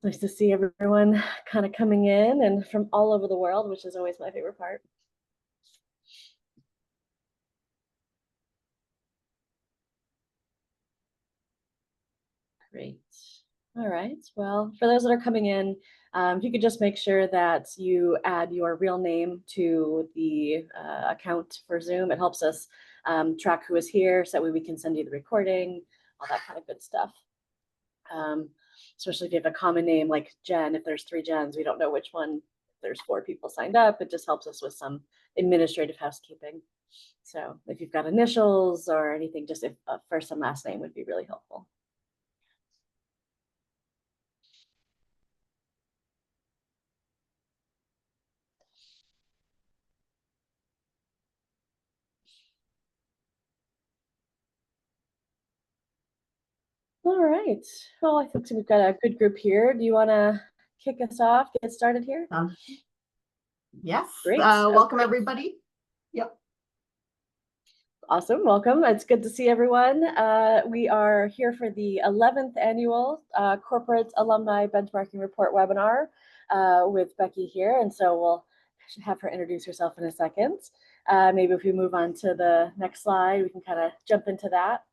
Nice to see everyone kind of coming in and from all over the world, which is always my favorite part. Great. All right. Well, for those that are coming in, if you could just make sure that you add your real name to the account for Zoom. It helps us track who is here, so that way we can send you the recording, all that kind of good stuff. Especially if you have a common name like Jen. If there's 3 Jens, we don't know which one. If there's 4 people signed up, it just helps us with some administrative housekeeping. So if you've got initials or anything, just if first and last name would be really helpful. All right. Well, I think we've got a good group here. Do you want to kick us off, get started here? Yes. Great. Welcome, everybody. Yep. Awesome. Welcome. It's good to see everyone. We are here for the 11th annual Corporate Alumni Benchmarking Report webinar with Becky here. And so we'll have her introduce herself in a second. Maybe if we move on to the next slide, we can kind of jump into that.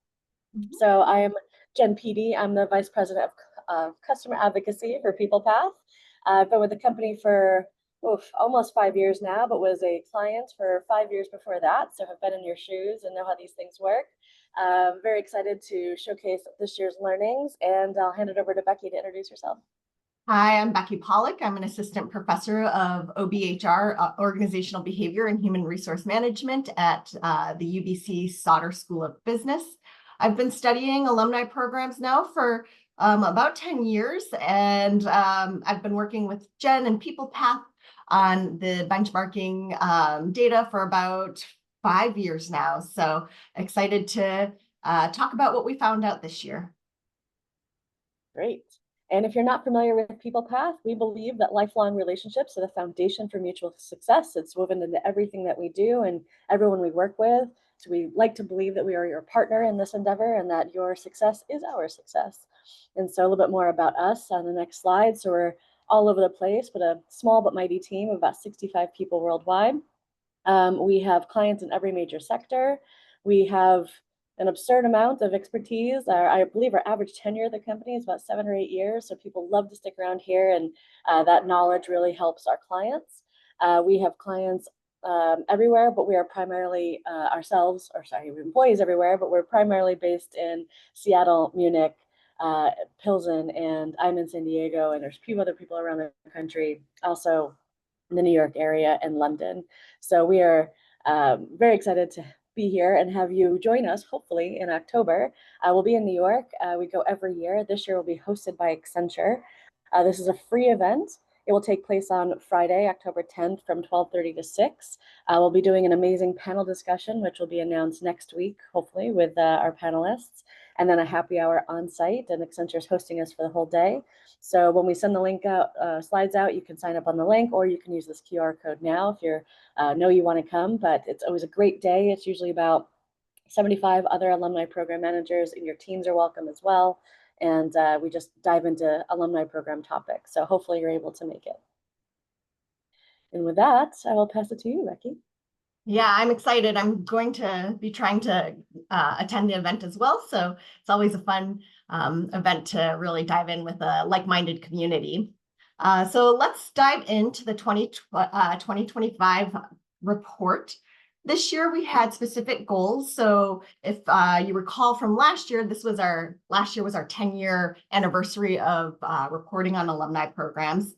So I am Jen Peedy. I'm the Vice President of Customer Advocacy for PeoplePath. I've been with the company for almost 5 years now, but was a client for 5 years before that. So have been in your shoes and know how these things work. Very excited to showcase this year's learnings, and I'll hand it over to Becky to introduce herself. Hi, I'm Becky Pollock. I'm an assistant professor of OBHR, Organizational Behavior and Human Resource Management at the UBC Sauder School of Business. I've been studying alumni programs now for about 10 years, and I've been working with Jen and PeoplePath on the benchmarking data for about 5 years now. So excited to talk about what we found out this year. Great. And if you're not familiar with PeoplePath, we believe that lifelong relationships are the foundation for mutual success. It's woven into everything that we do and everyone we work with. So we like to believe that we are your partner in this endeavor and that your success is our success. And so a little bit more about us on the next slide. So we're all over the place, but a small but mighty team of about 65 people worldwide. We have clients in every major sector. We have an absurd amount of expertise. I believe our average tenure of the company is about 7 or 8 years. So people love to stick around here, and that knowledge really helps our clients. We have clients everywhere, but we are primarily we have employees everywhere, but we're primarily based in Seattle, Munich, Pilsen, and I'm in San Diego, and there's a few other people around the country, also in the New York area and London. So we are very excited to be here and have you join us, hopefully in October. We'll be in New York. We go every year. This year will be hosted by Accenture. This is a free event. It will take place on Friday, October 10th from 12:30 to 6. We'll be doing an amazing panel discussion, which will be announced next week, hopefully, with our panelists, and then a happy hour on site, and Accenture is hosting us for the whole day. So when we send the link out, slides out, you can sign up on the link, or you can use this QR code now if you know you want to come. But it's always a great day. It's usually about 75 other alumni program managers, and your teams are welcome as well. And we just dive into alumni program topics. So hopefully you're able to make it. And with that, I will pass it to you, Becky. Yeah, I'm excited. I'm going to be trying to attend the event as well. So it's always a fun event to really dive in with a like-minded community. So let's dive into the 2025 report. This year we had specific goals. So if you recall from last year, last year was our 10-year anniversary of reporting on alumni programs.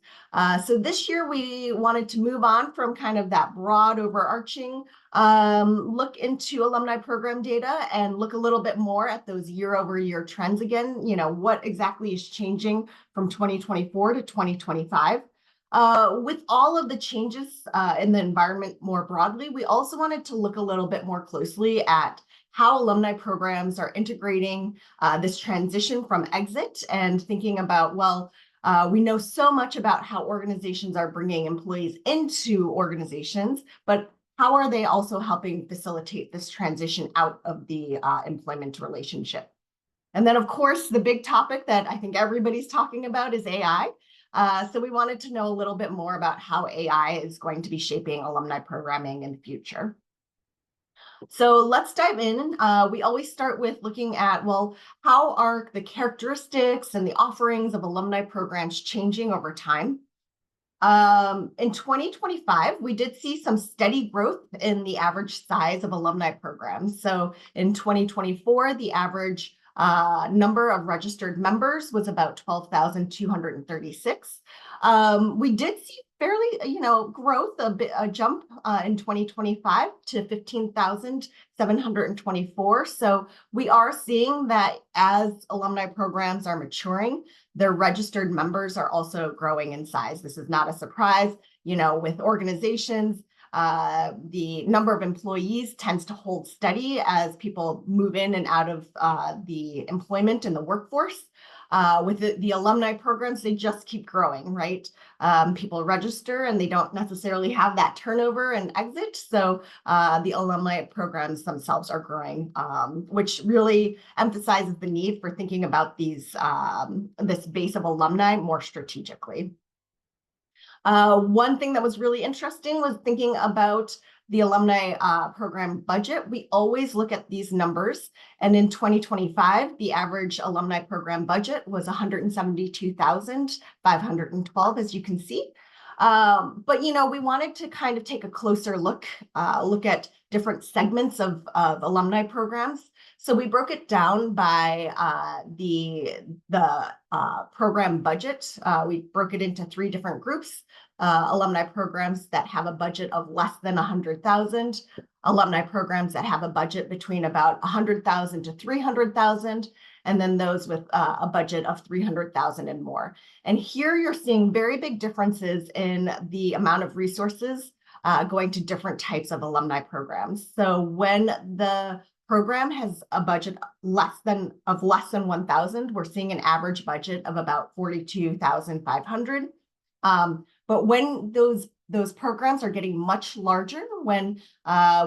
So this year we wanted to move on from kind of that broad overarching look into alumni program data and look a little bit more at those year-over-year trends again. You know, what exactly is changing from 2024 to 2025. With all of the changes in the environment more broadly, we also wanted to look a little bit more closely at how alumni programs are integrating this transition from exit and thinking about, well, we know so much about how organizations are bringing employees into organizations, but how are they also helping facilitate this transition out of the employment relationship? And then, of course, the big topic that I think everybody's talking about is AI. So we wanted to know a little bit more about how AI is going to be shaping alumni programming in the future. So let's dive in. We always start with looking at, well, how are the characteristics and the offerings of alumni programs changing over time? In 2025, we did see some steady growth in the average size of alumni programs. So in 2024, the average number of registered members was about 12,236. We did see fairly, growth, a jump in 2025 to 15,724. So we are seeing that as alumni programs are maturing, their registered members are also growing in size. This is not a surprise. With organizations, the number of employees tends to hold steady as people move in and out of the employment in the workforce. With the alumni programs, they just keep growing, right? People register and they don't necessarily have that turnover and exit. So the alumni programs themselves are growing, which really emphasizes the need for thinking about this base of alumni more strategically. One thing that was really interesting was thinking about the alumni program budget. We always look at these numbers. And in 2025, the average alumni program budget was 172,512, as you can see. But, we wanted to kind of take a closer look at different segments of alumni programs. So we broke it down by the program budget. We broke it into 3 different groups. Alumni programs that have a budget of less than 100,000, alumni programs that have a budget between about 100,000 to 300,000, and then those with a budget of 300,000 and more. And here you're seeing very big differences in the amount of resources going to different types of alumni programs. So when the program has a budget less than 1,000, we're seeing an average budget of about 42,500. But when those programs are getting much larger, when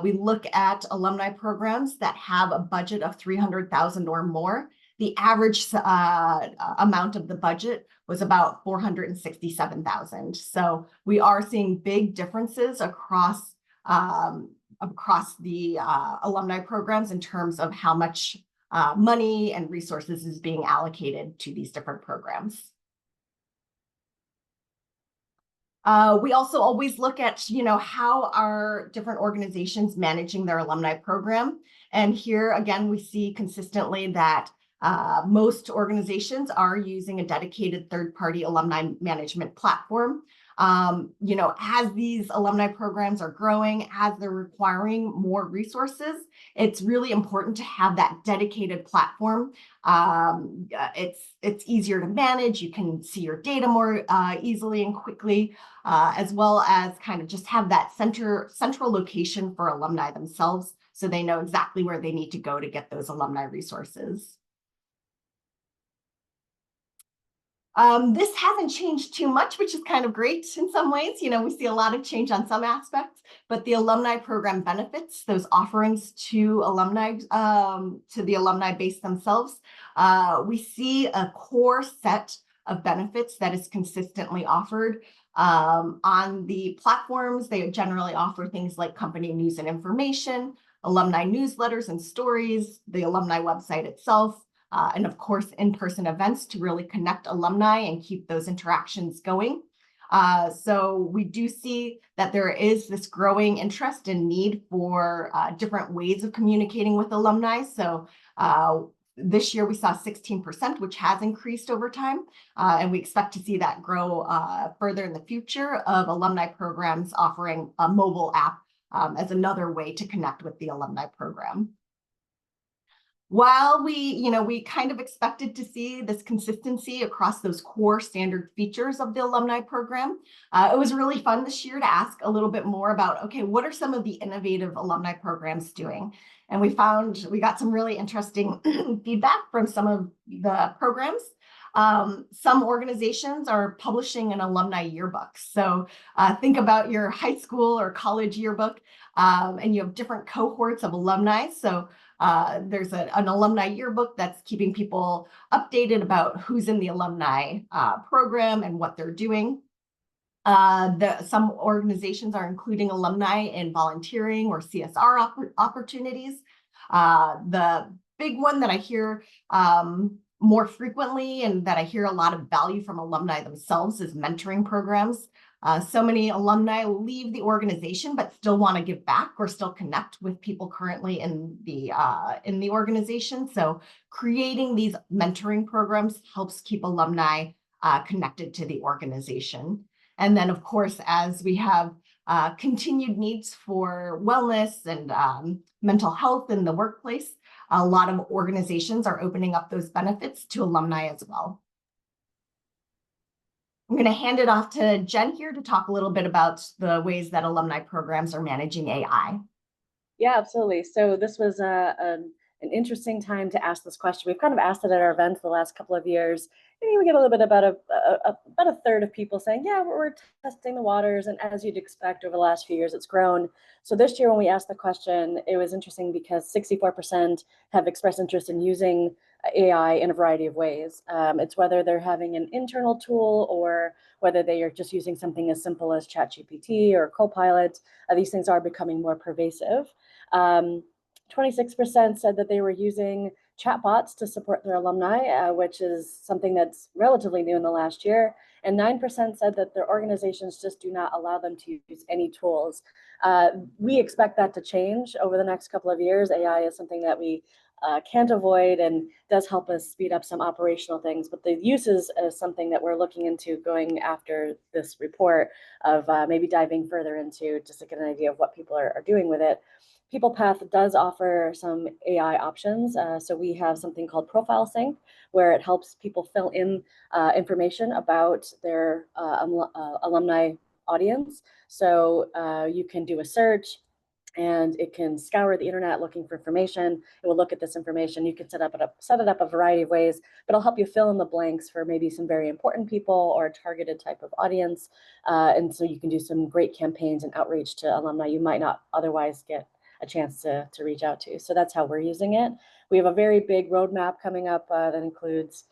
we look at alumni programs that have a budget of 300,000 or more, the average amount of the budget was about 467,000. So we are seeing big differences across the alumni programs in terms of how much money and resources is being allocated to these different programs. We also always look at, how are different organizations managing their alumni program. And here, again, we see consistently that most organizations are using a dedicated third-party alumni management platform. As these alumni programs are growing, as they're requiring more resources, it's really important to have that dedicated platform. It's easier to manage. You can see your data more easily and quickly, as well as kind of just have that central location for alumni themselves, so they know exactly where they need to go to get those alumni resources. This hasn't changed too much, which is kind of great in some ways. We see a lot of change on some aspects, but the alumni program benefits, those offerings to alumni, to the alumni base themselves, we see a core set of benefits that is consistently offered. On the platforms, they generally offer things like company news and information, alumni newsletters and stories, the alumni website itself, and of course, in-person events to really connect alumni and keep those interactions going. So we do see that there is this growing interest and need for different ways of communicating with alumni. So this year we saw 16%, which has increased over time. And we expect to see that grow further in the future of alumni programs offering a mobile app as another way to connect with the alumni program. While we kind of expected to see this consistency across those core standard features of the alumni program, it was really fun this year to ask a little bit more about, okay, what are some of the innovative alumni programs doing? And we got some really interesting feedback from some of the programs. Some organizations are publishing an alumni yearbook. So think about your high school or college yearbook, and you have different cohorts of alumni. So There's an alumni yearbook that's keeping people updated about who's in the alumni program and what they're doing. Some organizations are including alumni in volunteering or CSR opportunities. The big one that I hear more frequently and that I hear a lot of value from alumni themselves is mentoring programs. So many alumni leave the organization but still want to give back or still connect with people currently in the organization. So creating these mentoring programs helps keep alumni connected to the organization. And then, of course, as we have continued needs for wellness and mental health in the workplace, a lot of organizations are opening up those benefits to alumni as well. I'm going to hand it off to Jen here to talk a little bit about the ways that alumni programs are managing AI. Yeah, absolutely. So this was an interesting time to ask this question. We've kind of asked it at our events the last couple of years. And we get a little bit about about a third of people saying, yeah, we're testing the waters. And as you'd expect, over the last few years, it's grown. So this year when we asked the question, it was interesting because 64% have expressed interest in using AI in a variety of ways. It's whether they're having an internal tool or whether they are just using something as simple as ChatGPT or Copilot. These things are becoming more pervasive. 26% said that they were using chatbots to support their alumni, which is something that's relatively new in the last year. And 9% said that their organizations just do not allow them to use any tools. We expect that to change over the next couple of years. AI is something that we can't avoid and does help us speed up some operational things. But the uses is something that we're looking into going after this report of maybe diving further into just to get an idea of what people are doing with it. PeoplePath does offer some AI options. So we have something called Profile Sync, where it helps people fill in information about their alumni audience. So you can do a search and it can scour the internet looking for information. It will look at this information. You can set it up a variety of ways, but it'll help you fill in the blanks for maybe some very important people or a targeted type of audience. And so you can do some great campaigns and outreach to alumni you might not otherwise get a chance to reach out to. So that's how we're using it. We have a very big roadmap coming up that includes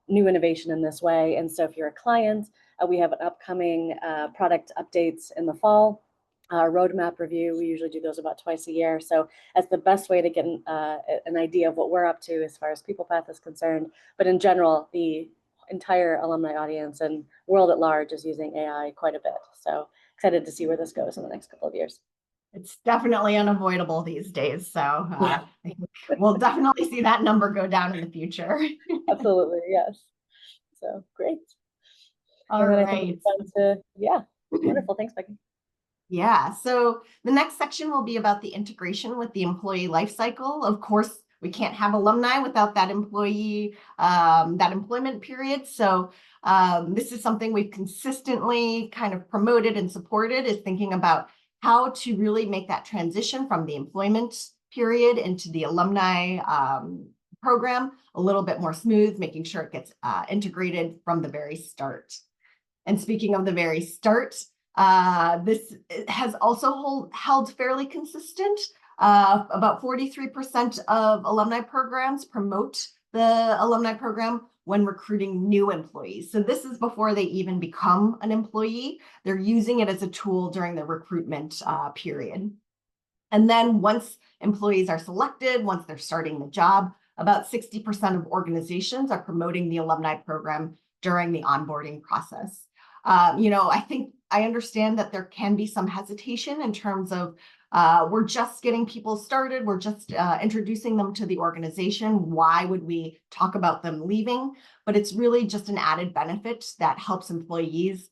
new innovation in this way. And so if you're a client, we have an upcoming product updates in the fall. Roadmap review, we usually do those about twice a year. So that's the best way to get an idea of what we're up to as far as PeoplePath is concerned. But in general, the entire alumni audience and world at large is using AI quite a bit. So excited to see where this goes in the next couple of years. It's definitely unavoidable these days. So I think we'll definitely see that number go down in the future. Absolutely, yes. So great. All right. Yeah, wonderful. Thanks, Becky. Yeah, so the next section will be about the integration with the employee life cycle. Of course, we can't have alumni without that employee, that employment period. So this is something we've consistently kind of promoted and supported, is thinking about how to really make that transition from the employment period into the alumni program a little bit more smooth, making sure it gets integrated from the very start. And speaking of the very start, this has also held fairly consistent. About 43% of alumni programs promote the alumni program when recruiting new employees. So this is before they even become an employee. They're using it as a tool during the recruitment period. And then once employees are selected, once they're starting the job, about 60% of organizations are promoting the alumni program during the onboarding process. I think I understand that there can be some hesitation in terms of we're just getting people started. We're just introducing them to the organization. Why would we talk about them leaving? But it's really just an added benefit that helps employees.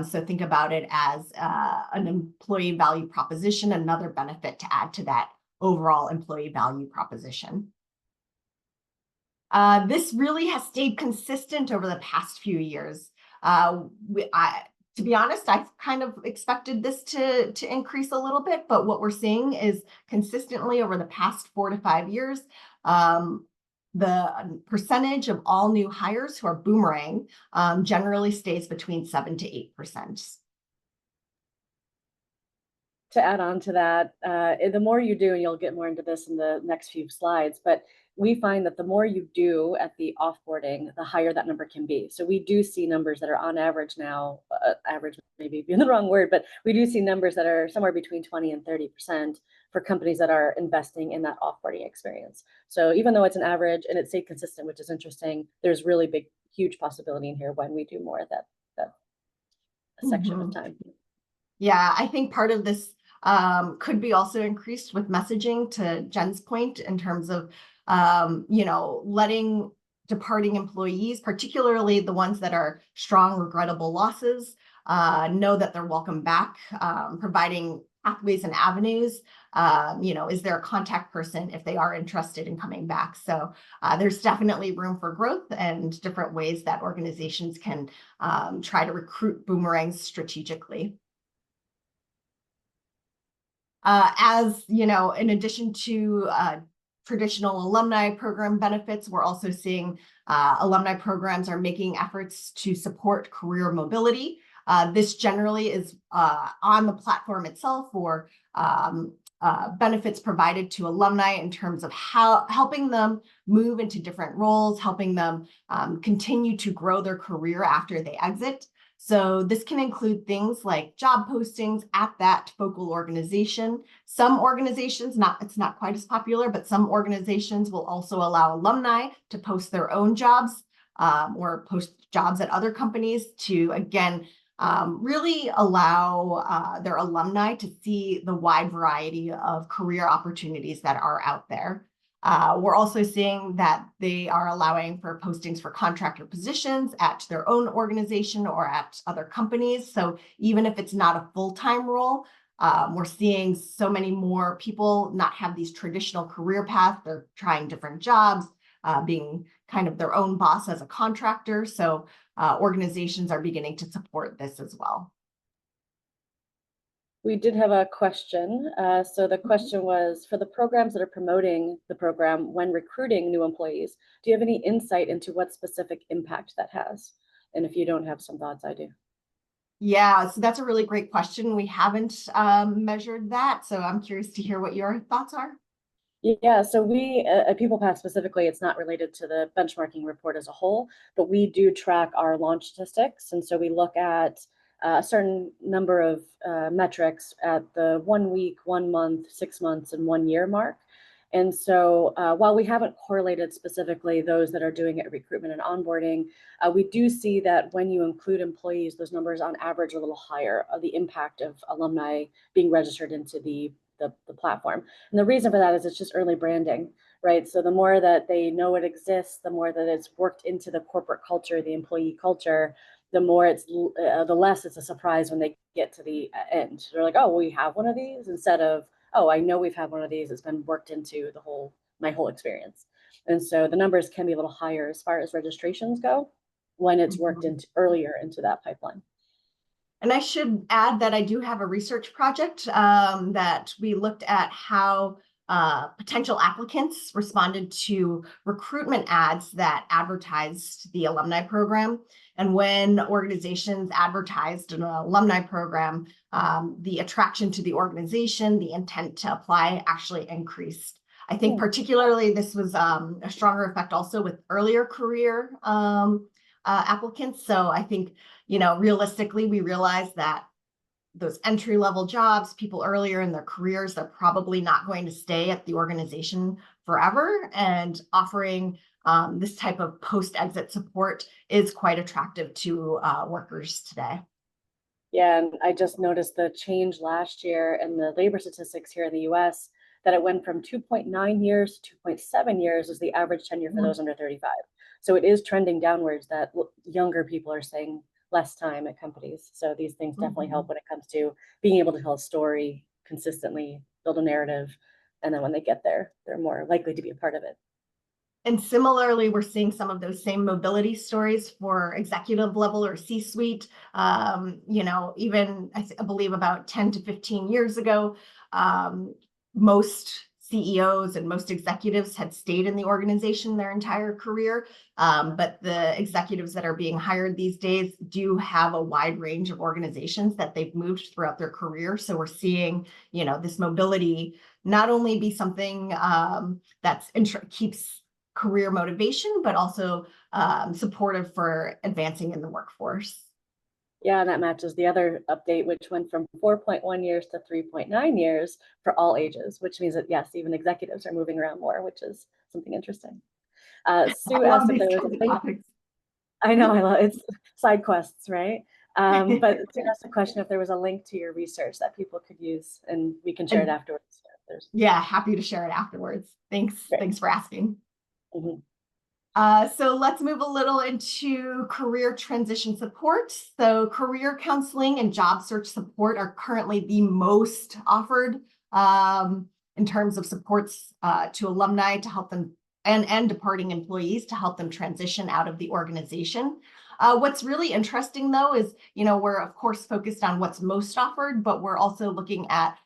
So think about it as an employee value proposition, another benefit to add to that overall employee value proposition. This really has stayed consistent over the past few years. To be honest, I've kind of expected this to increase a little bit, but what we're seeing is consistently over the past 4 to 5 years, the percentage of all new hires who are boomerang generally stays between 7 to 8%. to add on to that, the more you do, and you'll get more into this in the next few slides, but we find that the more you do at the offboarding, the higher that number can be. So we do see numbers that are on average now, average maybe being the wrong word, but we do see numbers that are somewhere between 20 and 30% for companies that are investing in that offboarding experience. So even though it's an average and it stayed consistent, which is interesting, there's really big, huge possibility in here when we do more of that section of time. Yeah, I think part of this could be also increased with messaging, to Jen's point, in terms of, letting departing employees, particularly the ones that are strong, regrettable losses, know that they're welcome back, providing pathways and avenues. Is there a contact person if they are interested in coming back? So there's definitely room for growth and different ways that organizations can try to recruit boomerangs strategically. As you know, in addition to traditional alumni program benefits, we're also seeing alumni programs are making efforts to support career mobility. This generally is on the platform itself, or benefits provided to alumni in terms of helping them move into different roles, helping them continue to grow their career after they exit. So this can include things like job postings at that focal organization. Some organizations, it's not quite as popular, but some organizations will also allow alumni to post their own jobs or post jobs at other companies to, again, really allow their alumni to see the wide variety of career opportunities that are out there. We're also seeing that they are allowing for postings for contractor positions at their own organization or at other companies. So even if it's not a full-time role, we're seeing so many more people not have these traditional career paths. They're trying different jobs, being kind of their own boss as a contractor. So organizations are beginning to support this as well. We did have a question. So the question was, for the programs that are promoting the program when recruiting new employees, do you have any insight into what specific impact that has? And if you don't have some thoughts, I do. Yeah, so that's a really great question. We haven't measured that. So I'm curious to hear what your thoughts are. Yeah, so we at PeoplePath specifically, it's not related to the benchmarking report as a whole, but we do track our launch statistics. And so we look at a certain number of metrics at the 1 week, 1 month, 6 months, and 1 year mark. And so while we haven't correlated specifically those that are doing it recruitment and onboarding, we do see that when you include employees, those numbers on average are a little higher of the impact of alumni being registered into the platform. And the reason for that is it's just early branding, right? So the more that they know it exists, the more that it's worked into the corporate culture, the employee culture, the more it's the less it's a surprise when they get to the end. They're like, oh, we have one of these, instead of, oh, I know we've had one of these. It's been worked into my whole experience. And so the numbers can be a little higher as far as registrations go when it's worked into earlier into that pipeline. And I should add that I do have a research project that we looked at how potential applicants responded to recruitment ads that advertised the alumni program. And when organizations advertised an alumni program, the attraction to the organization, the intent to apply actually increased. I think particularly this was a stronger effect also with earlier career applicants. So I think, realistically, we realize that those entry-level jobs, people earlier in their careers, they're probably not going to stay at the organization forever. And offering this type of post-exit support is quite attractive to workers today. Yeah, and I just noticed the change last year in the labor statistics here in the US, that it went from 2.9 years to 2.7 years as the average tenure for those under 35. So it is trending downwards that younger people are staying less time at companies. So these things definitely help when it comes to being able to tell a story consistently, build a narrative, and then when they get there, they're more likely to be a part of it. And similarly, we're seeing some of those same mobility stories for executive level or C-suite. Even I believe about 10 to 15 years ago, most CEOs and most executives had stayed in the organization their entire career. But the executives that are being hired these days do have a wide range of organizations that they've moved throughout their career. So we're seeing, this mobility not only be something that's keeps career motivation, but also supportive for advancing in the workforce. Yeah, and that matches the other update, which went from 4.1 years to 3.9 years for all ages, which means that, yes, even executives are moving around more, which is something interesting. Sue asked if there was a link. Topics. I know, I love it's side quests, right? But Sue asked a question if there was a link to your research that people could use, and we can share it afterwards. Yeah, happy to share it afterwards. Thanks. Great. Thanks for asking. Mm-hmm. So let's move a little into career transition support. So career counseling and job search support are currently the most offered in terms of supports to alumni to help them and departing employees to help them transition out of the organization. What's really interesting, though, is, we're, of course, focused on what's most offered, but we're also looking at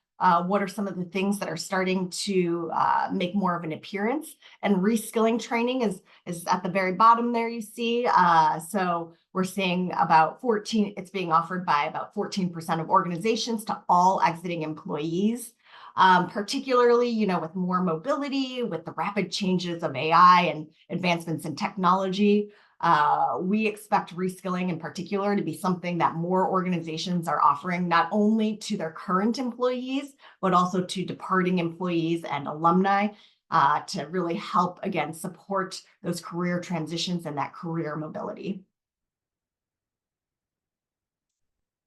what are some of the things that are starting to make more of an appearance. And reskilling training is at the very bottom there, you see. So we're seeing it's being offered by about 14% of organizations to all exiting employees. Particularly, with more mobility, with the rapid changes of AI and advancements in technology, we expect reskilling in particular to be something that more organizations are offering, not only to their current employees, but also to departing employees and alumni to really help, again, support those career transitions and that career mobility.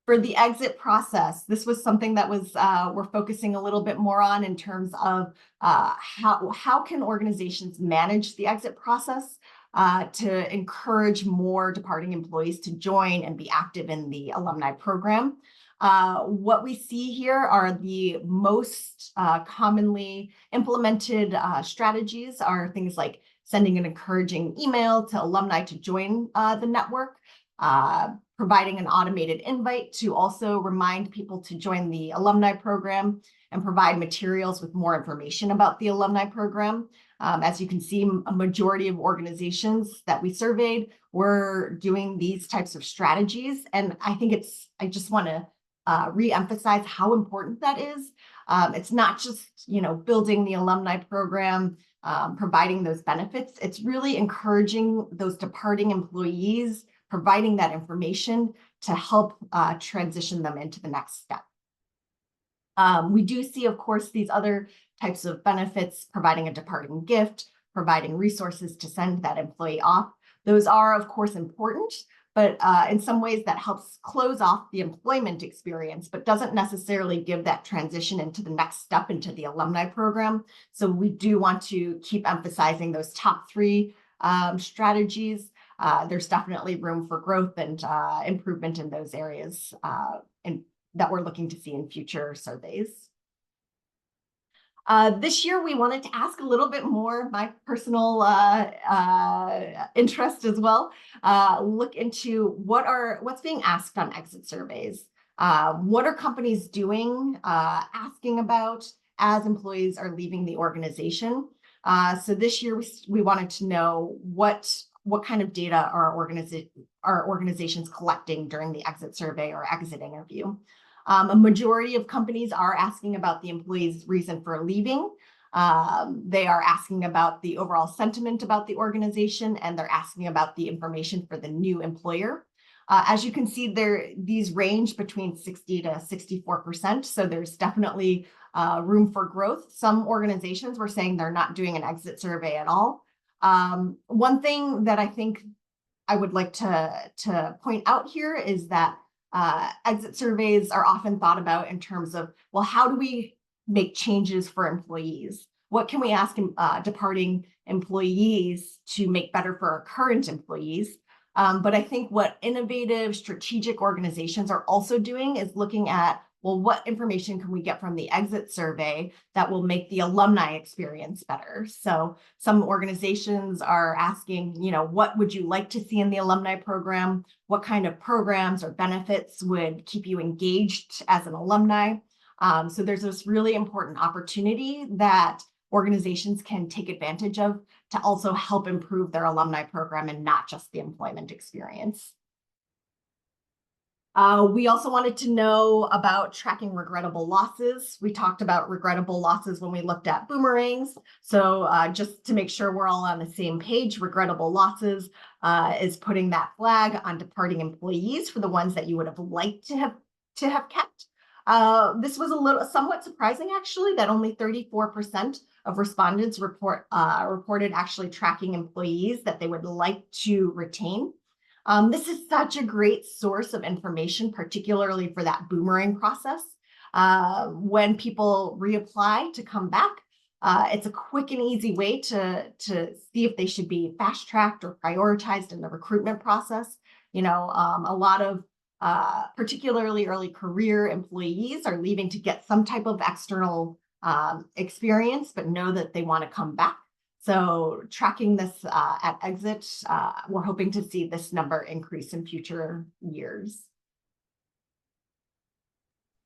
For the exit process, this was something that we're focusing a little bit more on in terms of how can organizations manage the exit process to encourage more departing employees to join and be active in the alumni program. What we see here are the most commonly implemented strategies are things like sending an encouraging email to alumni to join the network, providing an automated invite to also remind people to join the alumni program, and provide materials with more information about the alumni program. As you can see, a majority of organizations that we surveyed were doing these types of strategies. And I think I just want to re-emphasize how important that is. It's not just, building the alumni program, providing those benefits. It's really encouraging those departing employees, providing that information to help transition them into the next step. We do see, of course, these other types of benefits, providing a departing gift, providing resources to send that employee off. Those are, of course, important, but in some ways that helps close off the employment experience, but doesn't necessarily give that transition into the next step into the alumni program. So we do want to keep emphasizing those top three strategies. There's definitely room for growth and improvement in those areas that we're looking to see in future surveys. This year, we wanted to ask a little bit more, my personal interest as well, look into what's being asked on exit surveys. What are companies doing, asking about as employees are leaving the organization? So this year, we wanted to know what kind of data are organizations collecting during the exit survey or exit interview. A majority of companies are asking about the employee's reason for leaving. They are asking about the overall sentiment about the organization, and they're asking about the information for the new employer. As you can see, these range between 60 to 64%. So there's definitely room for growth. Some organizations were saying they're not doing an exit survey at all. One thing that I think I would like to point out here is that exit surveys are often thought about in terms of, well, how do we make changes for employees? What can we ask departing employees to make better for our current employees? But I think what innovative strategic organizations are also doing is looking at, well, what information can we get from the exit survey that will make the alumni experience better? So some organizations are asking, what would you like to see in the alumni program? What kind of programs or benefits would keep you engaged as an alumni? So there's this really important opportunity that organizations can take advantage of to also help improve their alumni program and not just the employment experience. We also wanted to know about tracking regrettable losses. We talked about regrettable losses when we looked at boomerangs. So just to make sure we're all on the same page, regrettable losses is putting that flag on departing employees for the ones that you would have liked to have kept. This was somewhat surprising, actually, that only 34% of respondents reported actually tracking employees that they would like to retain. This is such a great source of information, particularly for that boomerang process. When people reapply to come back, it's a quick and easy way to see if they should be fast-tracked or prioritized in the recruitment process. A lot of particularly early career employees are leaving to get some type of external experience, but know that they want to come back. So tracking this at exit, we're hoping to see this number increase in future years.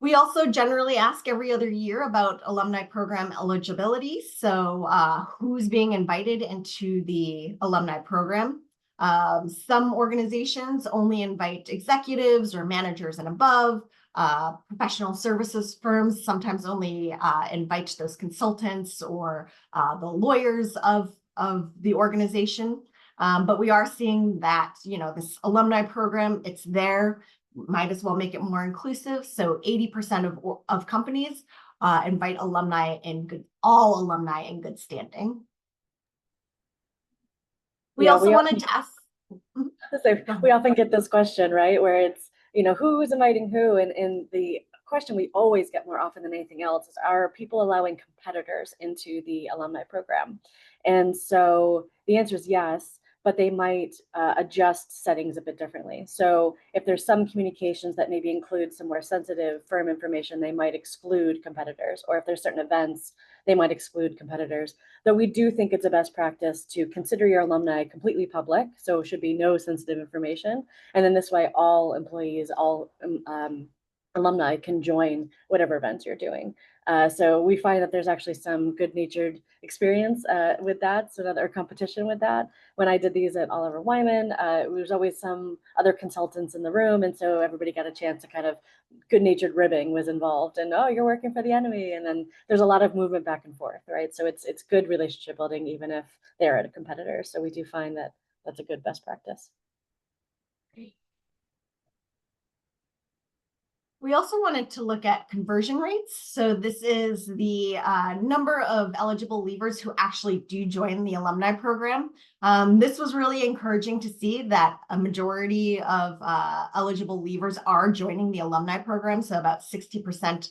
We also generally ask every other year about alumni program eligibility. So who's being invited into the alumni program? Some organizations only invite executives or managers and above. Professional services firms sometimes only invite those consultants or the lawyers of the organization. But we are seeing that, this alumni program, it's there, might as well make it more inclusive. So 80% of companies invite all alumni in good standing. We wanted to ask. We often get this question, right, where it's, who's inviting who? And the question we always get more often than anything else is, are people allowing competitors into the alumni program? And so the answer is yes, but they might adjust settings a bit differently. So if there's some communications that maybe include some more sensitive firm information, they might exclude competitors. Or if there's certain events, they might exclude competitors. Though we do think it's a best practice to consider your alumni completely public, so it should be no sensitive information. And then this way, all employees, all alumni can join whatever events you're doing. So we find that there's actually some good-natured experience with that, so or competition with that. When I did these at Oliver Wyman, there was always some other consultants in the room, and so everybody got a chance to kind of good-natured ribbing was involved, and oh, you're working for the enemy, and then there's a lot of movement back and forth, right? So it's good relationship building even if they're at a competitor. So we do find that that's a good best practice. We also wanted to look at conversion rates. So this is the number of eligible leavers who actually do join the alumni program. This was really encouraging to see that a majority of eligible leavers are joining the alumni program. So about 60%,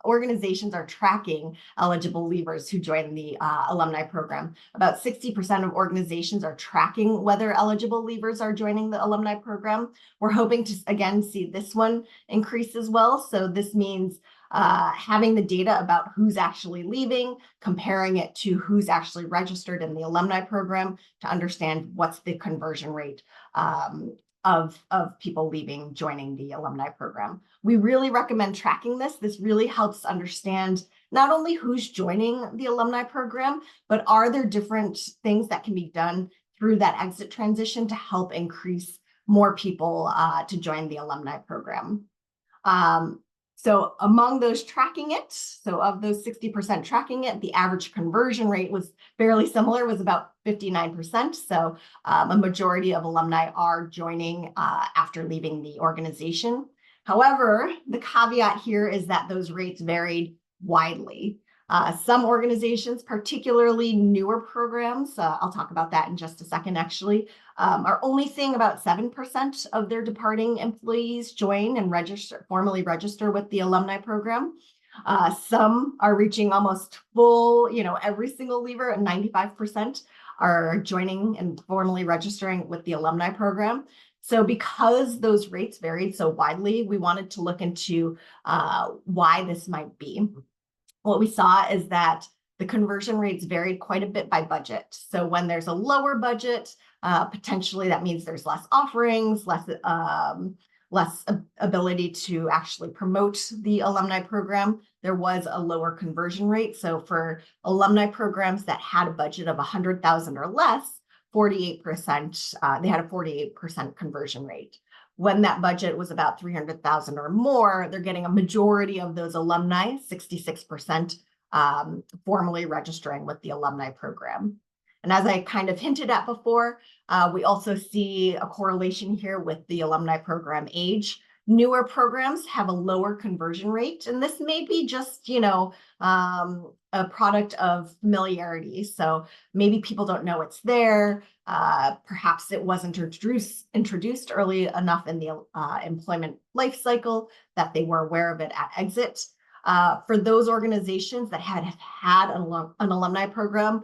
organizations are tracking eligible leavers who join the alumni program. About 60% of organizations are tracking whether eligible leavers are joining the alumni program. We're hoping to, again, see this one increase as well. So this means having the data about who's actually leaving, comparing it to who's actually registered in the alumni program to understand what's the conversion rate of people leaving, joining the alumni program. We really recommend tracking this. This really helps understand not only who's joining the alumni program, but are there different things that can be done through that exit transition to help increase more people to join the alumni program. So among those tracking it, so of those 60% tracking it, the average conversion rate was fairly similar, was about 59%. So a majority of alumni are joining after leaving the organization. However, the caveat here is that those rates varied widely. Some organizations, particularly newer programs, I'll talk about that in just a second actually, are only seeing about 7% of their departing employees join and formally register with the alumni program. Some are reaching almost full, every single leaver, and 95% are joining and formally registering with the alumni program. So because those rates varied so widely, we wanted to look into why this might be. What we saw is that the conversion rates varied quite a bit by budget. So when there's a lower budget, potentially that means there's less offerings, less less ability to actually promote the alumni program, there was a lower conversion rate. So for alumni programs that had a budget of 100,000 or less, 48%, they had a 48% conversion rate. When that budget was about 300,000 or more, they're getting a majority of those alumni, 66%, formally registering with the alumni program. And as I kind of hinted at before, we also see a correlation here with the alumni program age. Newer programs have a lower conversion rate, and this may be just, a product of familiarity. So maybe people don't know it's there. Perhaps it wasn't introduced early enough in the employment life cycle that they were aware of it at exit. For those organizations that have had an alumni program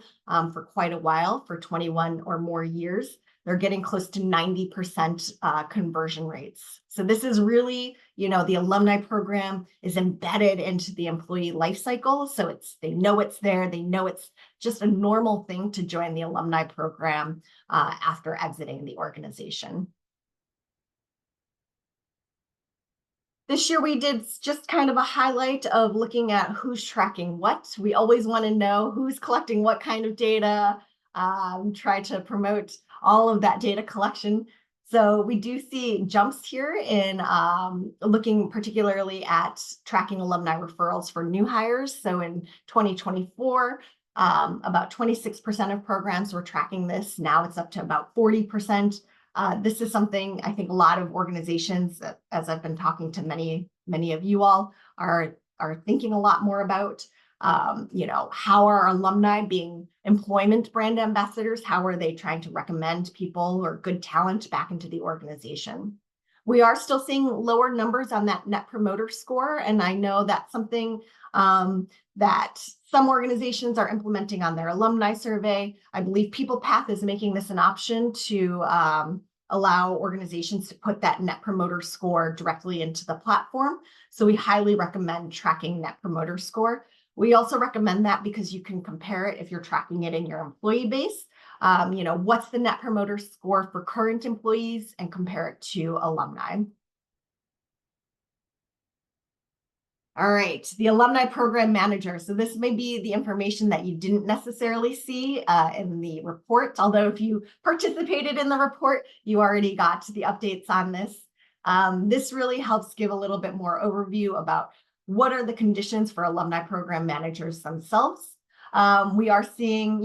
for quite a while, for 21 or more years, they're getting close to 90% conversion rates. So this is really, the alumni program is embedded into the employee life cycle. So they know it's there. They know it's just a normal thing to join the alumni program after exiting the organization. This year, we did just kind of a highlight of looking at who's tracking what. We always want to know who's collecting what kind of data, try to promote all of that data collection. So we do see jumps here in looking particularly at tracking alumni referrals for new hires. So in 2024, about 26% of programs were tracking this. Now it's up to about 40%. This is something I think a lot of organizations, as I've been talking to many of you all, are thinking a lot more about. How are alumni being employment brand ambassadors? How are they trying to recommend people or good talent back into the organization? We are still seeing lower numbers on that Net Promoter Score, and I know that's something that some organizations are implementing on their alumni survey. I believe PeoplePath is making this an option to allow organizations to put that Net Promoter Score directly into the platform. So we highly recommend tracking Net Promoter Score. We also recommend that because you can compare it if you're tracking it in your employee base. What's the Net Promoter Score for current employees and compare it to alumni. All right, the alumni program manager. So this may be the information that you didn't necessarily see in the report, although if you participated in the report, you already got the updates on this. This really helps give a little bit more overview about what are the conditions for alumni program managers themselves. We are seeing,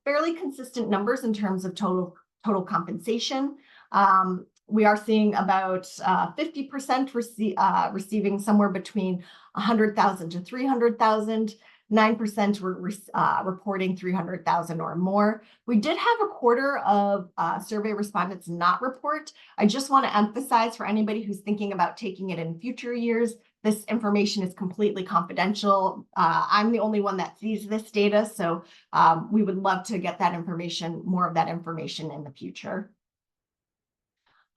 fairly consistent numbers in terms of total compensation. We are seeing about 50% receiving somewhere between 100,000 to 300,000. 9% were reporting 300,000 or more. We did have a quarter of survey respondents not report. I just want to emphasize for anybody who's thinking about taking it in future years, this information is completely confidential. I'm the only one that sees this data, so we would love to get that information, more of that information in the future.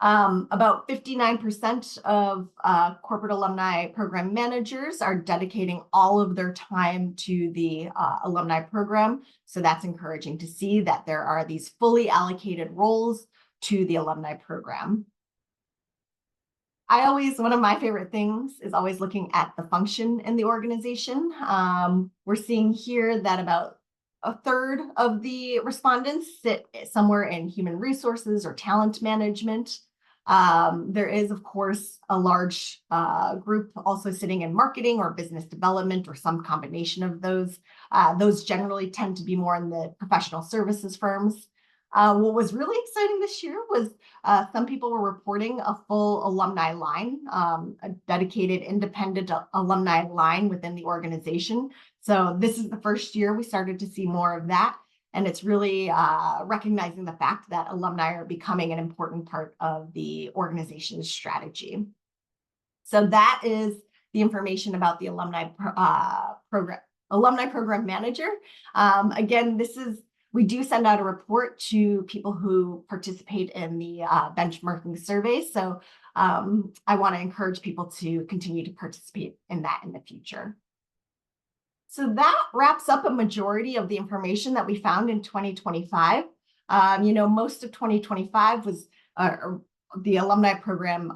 About 59% of corporate alumni program managers are dedicating all of their time to the alumni program. So that's encouraging to see that there are these fully allocated roles to the alumni program. One of my favorite things is always looking at the function in the organization. We're seeing here that about a third of the respondents sit somewhere in human resources or talent management. There is, of course, a large group also sitting in marketing or business development or some combination of those. Those generally tend to be more in the professional services firms. What was really exciting this year was some people were reporting a full alumni line, a dedicated independent alumni line within the organization. So this is the first year we started to see more of that. And it's really recognizing the fact that alumni are becoming an important part of the organization's strategy. So that is the information about the alumni program manager. Again, we do send out a report to people who participate in the benchmarking survey. So I want to encourage people to continue to participate in that in the future. So that wraps up a majority of the information that we found in 2025. Most of 2025 was the alumni program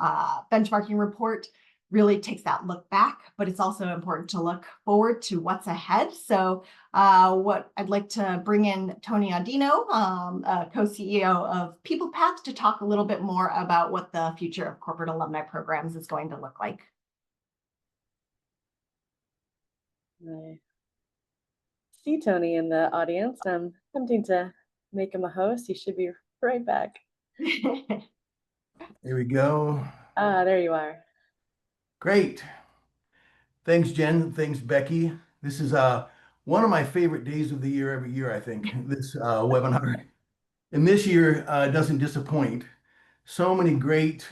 benchmarking report really takes that look back, but it's also important to look forward to what's ahead. So what I'd like to bring in Tony Audino, co-CEO of PeoplePath, to talk a little bit more about what the future of corporate alumni programs is going to look like. I see Tony in the audience. I'm attempting to make him a host. He should be right back. There we go. Ah, there you are. Great. Thanks, Jen. Thanks, Becky. This is one of my favorite days of the year every year, I think, this webinar. And this year doesn't disappoint. So many great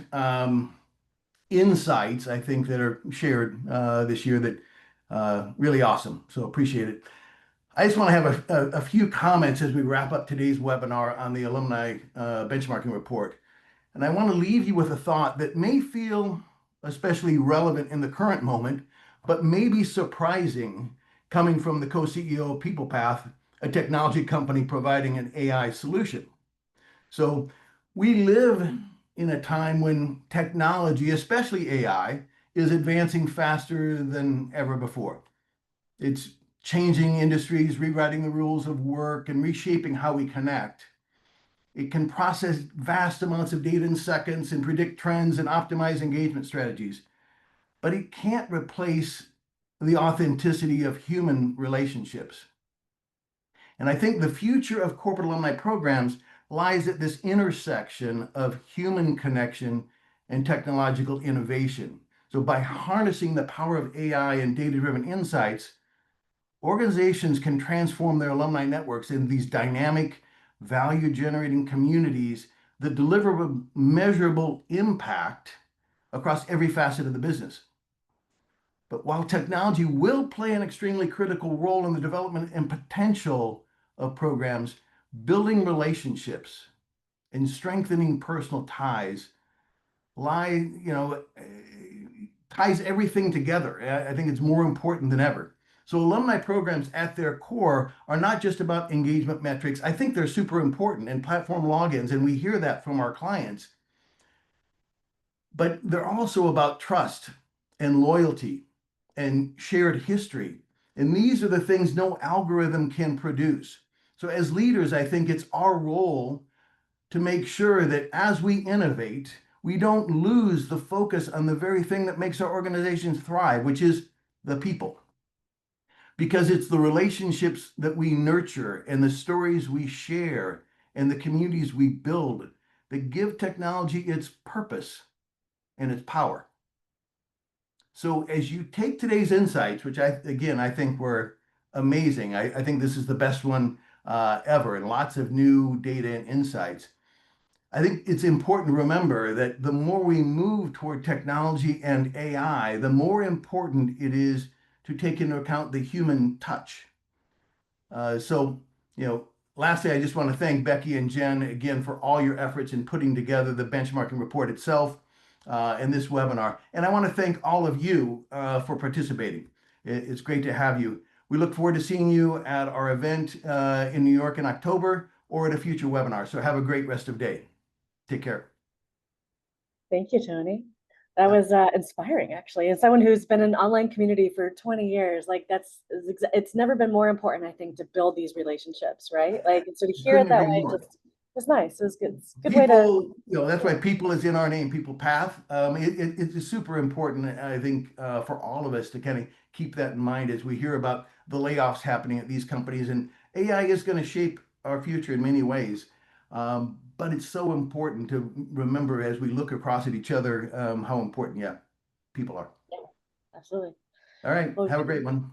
insights, I think, that are shared this year that really awesome. So appreciate it. I just want to have a few comments as we wrap up today's webinar on the Alumni Benchmarking Report. And I want to leave you with a thought that may feel especially relevant in the current moment, but may be surprising coming from the co-CEO of PeoplePath, a technology company providing an AI solution. So we live in a time when technology, especially AI, is advancing faster than ever before. It's changing industries, rewriting the rules of work, and reshaping how we connect. It can process vast amounts of data in seconds and predict trends and optimize engagement strategies. But it can't replace the authenticity of human relationships. And I think the future of corporate alumni programs lies at this intersection of human connection and technological innovation. So by harnessing the power of AI and data-driven insights, organizations can transform their alumni networks into these dynamic, value-generating communities that deliver a measurable impact across every facet of the business. But while technology will play an extremely critical role in the development and potential of programs, building relationships and strengthening personal ties ties everything together. I think it's more important than ever. So alumni programs at their core are not just about engagement metrics. I think they're super important, and platform logins, and we hear that from our clients. But they're also about trust and loyalty and shared history. And these are the things no algorithm can produce. So as leaders, I think it's our role to make sure that as we innovate, we don't lose the focus on the very thing that makes our organizations thrive, which is the people. Because it's the relationships that we nurture and the stories we share and the communities we build that give technology its purpose and its power. So as you take today's insights, which I think were amazing, I think this is the best one ever, and lots of new data and insights. I think it's important to remember that the more we move toward technology and AI, the more important it is to take into account the human touch. Lastly, I just want to thank Becky and Jen again for all your efforts in putting together the benchmarking report itself and this webinar. And I want to thank all of you for participating. It's great to have you. We look forward to seeing you at our event in New York in October or at a future webinar. So have a great rest of the day. Take care. Thank you, Tony. That was inspiring, actually. As someone who's been in an online community for 20 years, like it's never been more important, I think, to build these relationships, right? Like, so to hear it that way, it's nice. It was good. It's a good way to. That's why people is in our name, PeoplePath. It's super important, I think, for all of us to kind of keep that in mind as we hear about the layoffs happening at these companies. And AI is going to shape our future in many ways. But it's so important to remember as we look across at each other how important, people are. Yeah, absolutely. All right. Well, have a great one.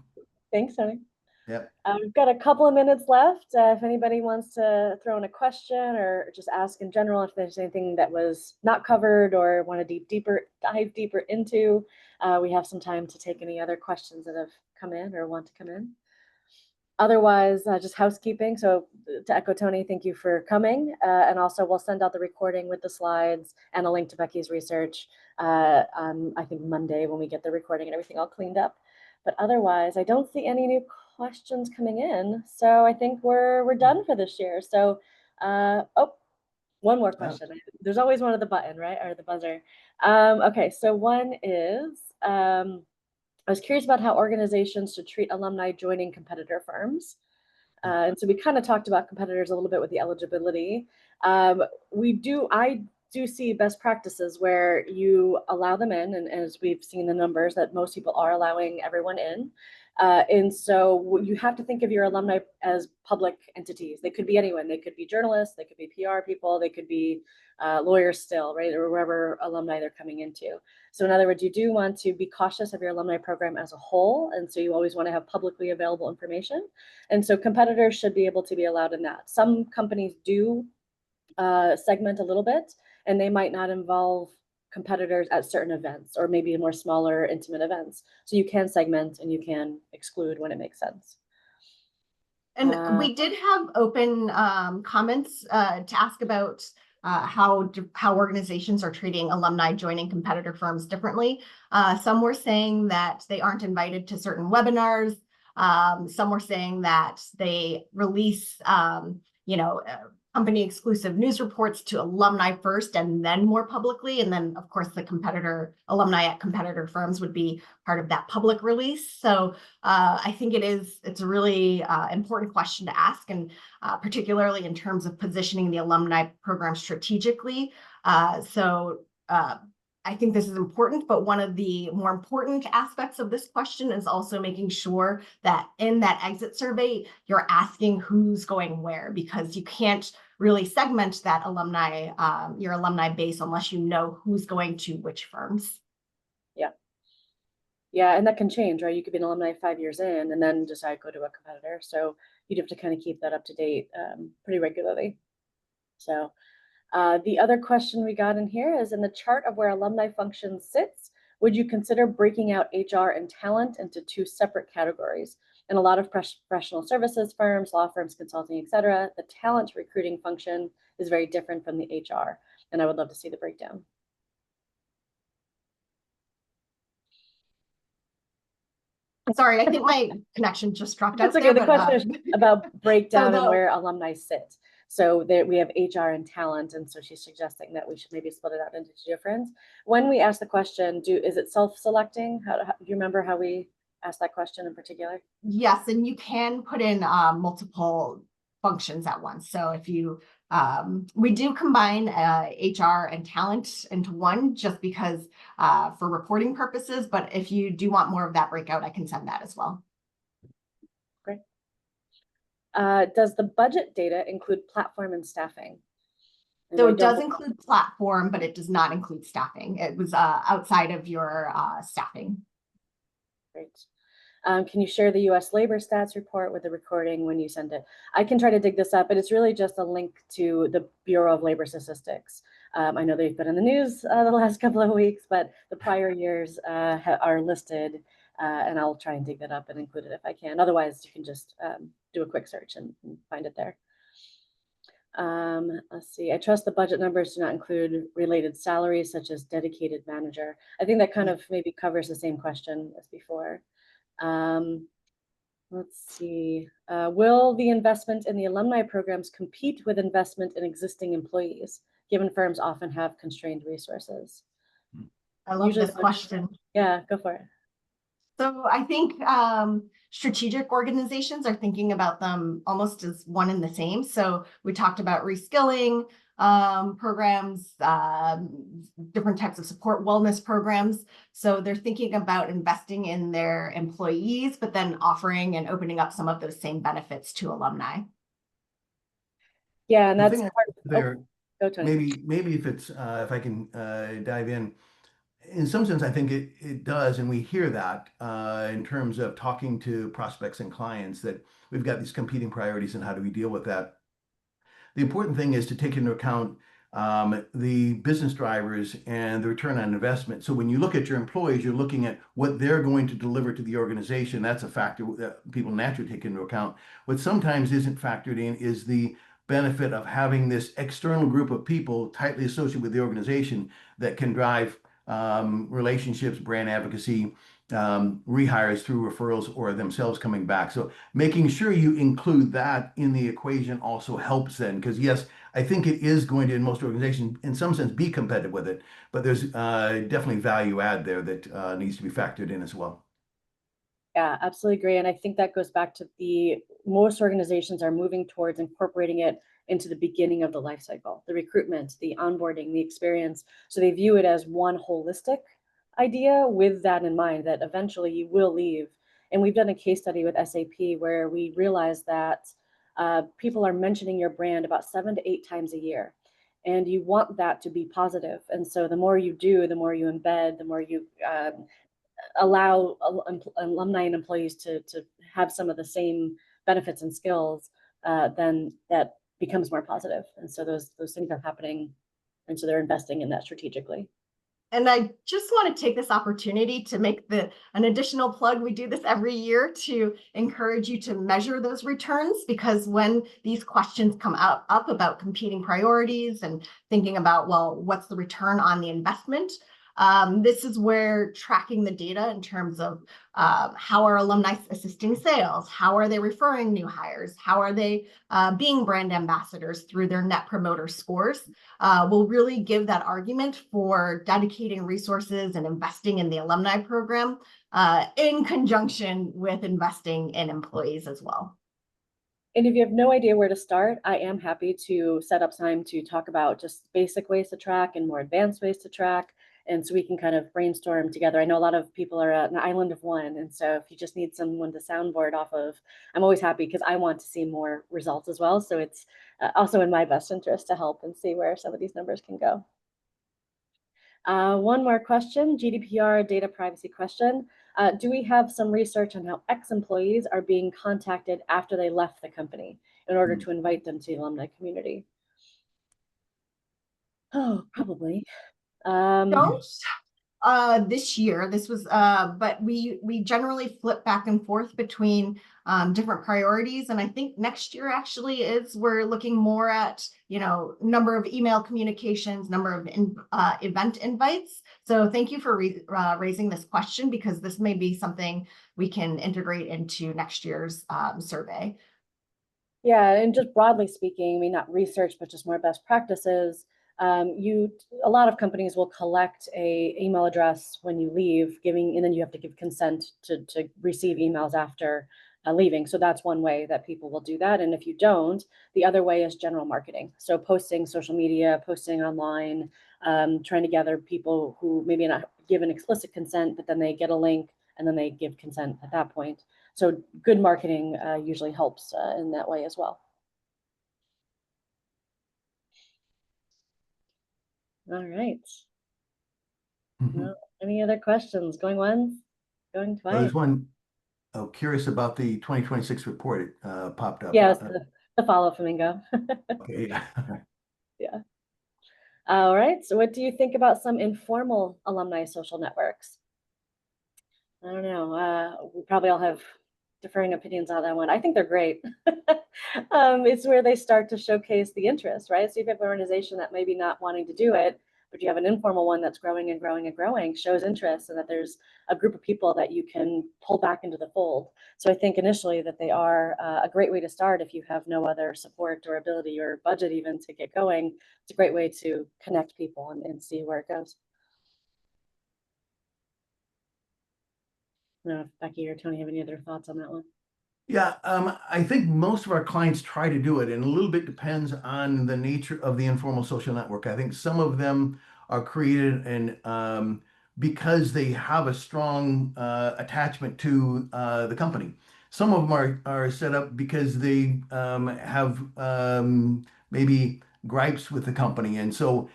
Thanks, Tony. Yep. We've got a couple of minutes left. If anybody wants to throw in a question or just ask in general if there's anything that was not covered or want to dive deeper into, we have some time to take any other questions that have come in or want to come in. Otherwise, just housekeeping. So to echo Tony, thank you for coming. And also we'll send out the recording with the slides and a link to Becky's research on, I think, Monday when we get the recording and everything all cleaned up. But otherwise, I don't see any new questions coming in. So I think we're done for this year. So, One more question. There's always one at the button, right? Or the buzzer. Okay, so one is, I was curious about how organizations should treat alumni joining competitor firms. And so we kind of talked about competitors a little bit with the eligibility. I do see best practices where you allow them in, and as we've seen the numbers that most people are allowing everyone in. And so you have to think of your alumni as public entities. They could be anyone. They could be journalists, they could be PR people, they could be lawyers still, right? Or wherever alumni they're coming into. So in other words, you do want to be cautious of your alumni program as a whole. And so you always want to have publicly available information. And so competitors should be able to be allowed in that. Some companies do segment a little bit, and they might not involve competitors at certain events or maybe more smaller intimate events. So you can segment and you can exclude when it makes sense. And we did have open comments to ask about how organizations are treating alumni joining competitor firms differently. Some were saying that they aren't invited to certain webinars. Some were saying that they release, company exclusive news reports to alumni first and then more publicly. And then, of course, the alumni at competitor firms would be part of that public release. So I think it's a really important question to ask, and particularly in terms of positioning the alumni program strategically. I think this is important, but one of the more important aspects of this question is also making sure that in that exit survey, you're asking who's going where, because you can't really segment that your alumni base unless you know who's going to which firms. Yeah. Yeah, and that can change, right? You could be an alumni 5 years in and then decide to go to a competitor. So you'd have to kind of keep that up to date pretty regularly. So the other question we got in here is, in the chart of where alumni function sits, would you consider breaking out HR and talent into two separate categories? In a lot of professional services firms, law firms, consulting, et cetera, the talent recruiting function is very different from the HR. And I would love to see the breakdown. Sorry, I think my connection just dropped out. That's okay. The question is about breakdown and where alumni sit. So we have HR and talent, and so she's suggesting that we should maybe split it out into two different. When we ask the question, is it self-selecting? Do you remember how we asked that question in particular? Yes, and you can put in multiple functions at once. So if you, we do combine HR and talent into one just because for reporting purposes, but if you do want more of that breakout, I can send that as well. Great. Does the budget data include platform and staffing? So it does include platform, but it does not include staffing. It was outside of your staffing. Great. Can you share the US labor stats report with the recording when you send it? I can try to dig this up, but it's really just a link to the Bureau of Labor Statistics. I know they've been in the news the last couple of weeks, but the prior years are listed, and I'll try and dig that up and include it if I can. Otherwise, you can just do a quick search and find it there. Let's see. I trust the budget numbers do not include related salaries such as dedicated manager. I think that kind of maybe covers the same question as before. Let's see. Will the investment in the alumni programs compete with investment in existing employees, given firms often have constrained resources? I love this question. Yeah, go for it. So I think strategic organizations are thinking about them almost as one and the same. So we talked about reskilling programs, different types of support wellness programs. So they're thinking about investing in their employees, but then offering and opening up some of those same benefits to alumni. Yeah, and that's part of there. Go, Tony. Maybe if it's if I can dive in some sense, I think it does, and we hear that in terms of talking to prospects and clients, that we've got these competing priorities and how do we deal with that. The important thing is to take into account the business drivers and the return on investment. So when you look at your employees, you're looking at what they're going to deliver to the organization. That's a factor that people naturally take into account. What sometimes isn't factored in is the benefit of having this external group of people tightly associated with the organization that can drive relationships, brand advocacy, rehires through referrals or themselves coming back. So making sure you include that in the equation also helps then, because yes, I think it is going to, in most organizations, in some sense, be competitive with it, but there's definitely value add there that needs to be factored in as well. Yeah, absolutely agree. And I think that goes back to most organizations are moving towards incorporating it into the beginning of the life cycle, the recruitment, the onboarding, the experience. So they view it as one holistic idea with that in mind, that eventually you will leave. And we've done a case study with SAP where we realized that people are mentioning your brand about 7 to 8 times a year. And you want that to be positive. And so the more you do, the more you embed, the more you allow alumni and employees to have some of the same benefits and skills, then that becomes more positive. And so those things are happening. And so they're investing in that strategically. And I just want to take this opportunity to make an additional plug. We do this every year to encourage you to measure those returns, because when these questions come up about competing priorities and thinking about, well, what's the return on the investment? This is where tracking the data in terms of how are alumni assisting sales? How are they referring new hires? How are they being brand ambassadors through their net promoter scores? Will really give that argument for dedicating resources and investing in the alumni program in conjunction with investing in employees as well. And if you have no idea where to start, I am happy to set up time to talk about just basic ways to track and more advanced ways to track. And so we can kind of brainstorm together. I know a lot of people are at an island of one. And so if you just need someone to soundboard off of, I'm always happy because I want to see more results as well. So it's also in my best interest to help and see where some of these numbers can go. One more question, GDPR data privacy question. Do we have some research on how ex-employees are being contacted after they left the company in order to invite them to the alumni community? Oh, probably. Don't this year. This was but we generally flip back and forth between different priorities, and I think next year actually is we're looking more at, you know, number of email communications, number of event invites. So thank you for raising this question, because this may be something we can integrate into next year's survey. Yeah, and just broadly speaking, I mean, not research, but just more best practices. A lot of companies will collect a email address when you leave, and then you have to give consent to receive emails after leaving. So that's one way that people will do that. And if you don't, the other way is general marketing. So posting social media, posting online, trying to gather people who maybe not give an explicit consent, but then they get a link and then they give consent at that point. So good marketing usually helps in that way as well. All right. No, any other questions? Going once, going Well, twice. there's one, oh, curious about the 2026 report. It popped up. Yeah, the follow flamingo. Okay, yeah. Yeah. All right. So what do you think about some informal alumni social networks? I don't know. We probably all have differing opinions on that one. I think they're great. It's where they start to showcase the interest, right? So if you have an organization that maybe not wanting to do it, but you have an informal one that's growing and growing and growing, shows interest, and that there's a group of people that you can pull back into the fold. So I think initially that they are a great way to start if you have no other support or ability or budget even to get going. It's a great way to connect people and see where it goes. I don't know if Becky or Tony have any other thoughts on that one. Yeah, I think most of our clients try to do it, and a little bit depends on the nature of the informal social network. I think some of them are created and because they have a strong attachment to the company. Some of them are set up because they have maybe gripes with the company, and so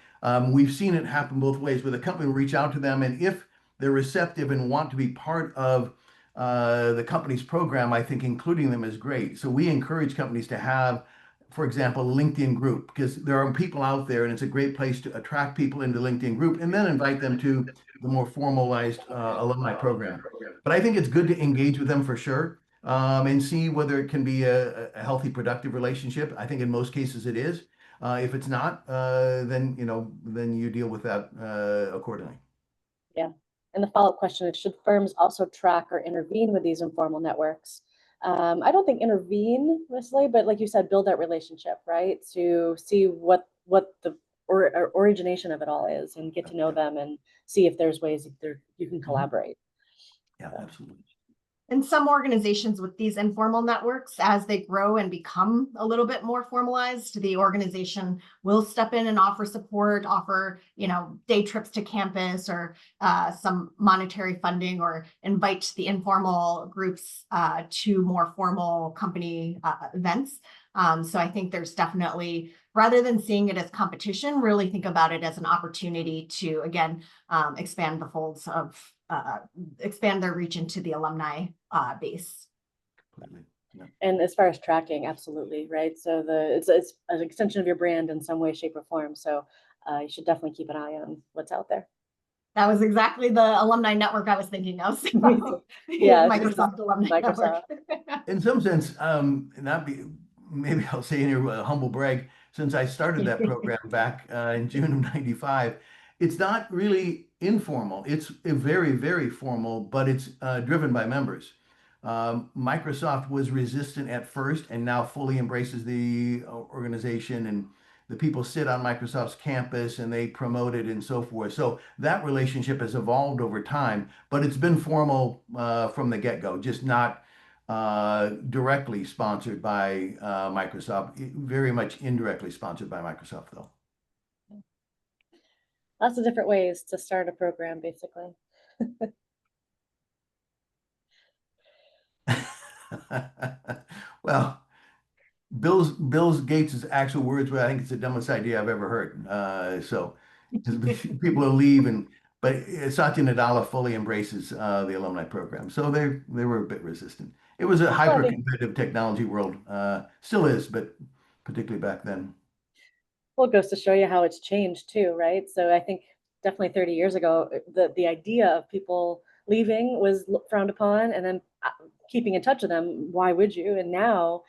we've seen it happen both ways. Where the company will reach out to them, and if they're receptive and want to be part of the company's program, I think including them is great. So we encourage companies to have, for example, a LinkedIn group, because there are people out there and it's a great place to attract people into LinkedIn group and then invite them to the more formalized alumni program. But I think it's good to engage with them for sure, and see whether it can be a healthy, productive relationship. I think in most cases it is. If it's not, then you deal with that accordingly. Yeah. And the follow-up question is, should firms also track or intervene with these informal networks? I don't think intervene necessarily, but like you said, build that relationship, right? To see what the or origination of it all is, and get to know them and see if there's ways that you can collaborate. Yeah, absolutely. And some organizations with these informal networks, as they grow and become a little bit more formalized, the organization will step in and offer support, offer, day trips to campus, or some monetary funding, or invite the informal groups to more formal company events. So I think there's definitely, rather than seeing it as competition, really think about it as an opportunity to, again, expand the folds of, expand their reach into the alumni base. Yeah. And as far as tracking, absolutely, right? So it's an extension of your brand in some way, shape, or form. So you should definitely keep an eye on what's out there. That was exactly the alumni network I was thinking of. So, yeah, Microsoft Alumni Microsoft. Network. In some sense, maybe I'll say in here a humble brag, since I started that program back in June of '95, it's not really informal. It's very, very formal, but it's driven by members. Microsoft was resistant at first and now fully embraces the organization, and the people sit on Microsoft's campus and they promote it and so forth. So that relationship has evolved over time, but it's been formal from the get-go, just not directly sponsored by Microsoft, very much indirectly sponsored by Microsoft, though. Lots of different ways to start a program, basically. Well, Bill Gates' actual words were, "I think it's the dumbest idea I've ever heard." So people will leave, but Satya Nadella fully embraces the alumni program. So they were a bit resistant. It was a hyper-competitive technology world, still is, but particularly back then. Well, it goes to show you how it's changed too, right? So I think definitely 30 years ago, the idea of people leaving was frowned upon, and then keeping in touch with them, why would you? And now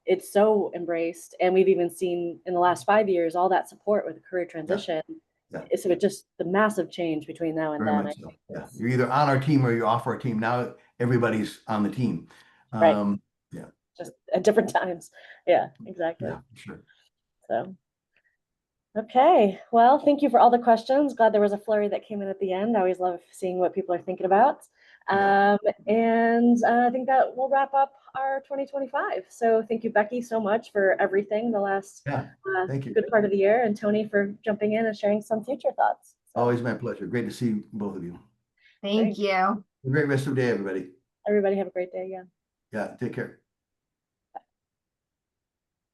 it's so embraced, and we've even seen in the last 5 years all that support with the career transition. Yeah. So it just the massive change between now and Very then. much so. Yeah, you're either on our team or you're off our team. Now everybody's on the team. Right. Yeah. Just at different times. Yeah, exactly. Yeah, sure. So. Okay, well, thank you for all the questions. Glad there was a flurry that came in at the end. I always love seeing what people are thinking about. Yeah. And I think that will wrap up our 2025. So thank you, Becky, so much for everything the last Thank you. good part of the year, and Tony for jumping in and sharing some future thoughts. So, Always my pleasure. Great to see both of you. Thank you. Have a great rest of the day, everybody. everybody have a great day. Yeah. Yeah, take care.